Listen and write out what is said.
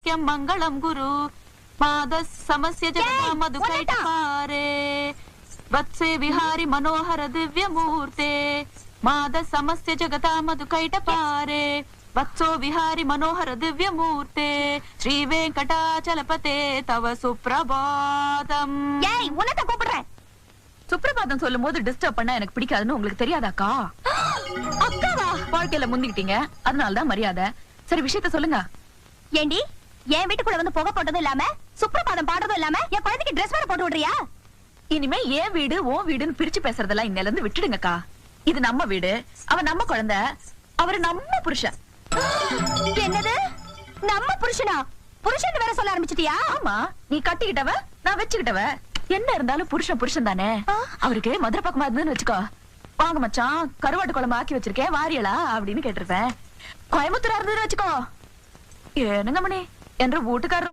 सौख्यम मंगलम गुरु माद समस्य जगदा मधुकैटपारे वत्से विहारी मनोहर दिव्य मूर्ते माद समस्य जगदा मधुकैटपारे वत्सो विहारी मनोहर दिव्य मूर्ते श्री वेंकटाचलपते तव सुप्रभातम ஏய் உனட்ட கூப்பிடுறேன் சுப்ரபாதம் சொல்லும் போது டிஸ்டர்ப் பண்ணா எனக்கு பிடிக்காதுன்னு உங்களுக்கு தெரியாதாக்கா அக்காவா வாழ்க்கையில முந்திக்கிட்டீங்க அதனாலதான் மரியாதை சரி விஷயத்த சொல்லுங்க ஏண்டி என் வீட்டுக்குள்ள வந்து புகை போட்டதும் இல்லாம சுப்ரபாதம் பாடுறதும் இல்லாம என் குழந்தைக்கு ட்ரெஸ் வேற போட்டு விடுறியா இனிமே ஏன் வீடு ஓ வீடுன்னு பிரிச்சு பேசுறதெல்லாம் இன்னையில இருந்து விட்டுடுங்கக்கா இது நம்ம வீடு அவன் நம்ம குழந்தை அவரு நம்ம புருஷன் என்னது நம்ம புருஷனா புருஷன் வேற சொல்ல ஆரம்பிச்சிட்டியா ஆமா நீ கட்டிக்கிட்டவ நான் வச்சுக்கிட்டவ என்ன இருந்தாலும் புருஷன் புருஷன் தானே அவருக்கு மதுரை பக்கமா இருந்துன்னு வச்சுக்கோ வாங்க மச்சான் கருவாட்டு குழம்பு ஆக்கி வச்சிருக்கேன் வாரியலா அப்படின்னு கேட்டிருப்பேன் கோயம்புத்தூரா இருந்ததுன்னு வச்சுக்கோ என்னங்க மணி என்ற வீட்டுக்காரர்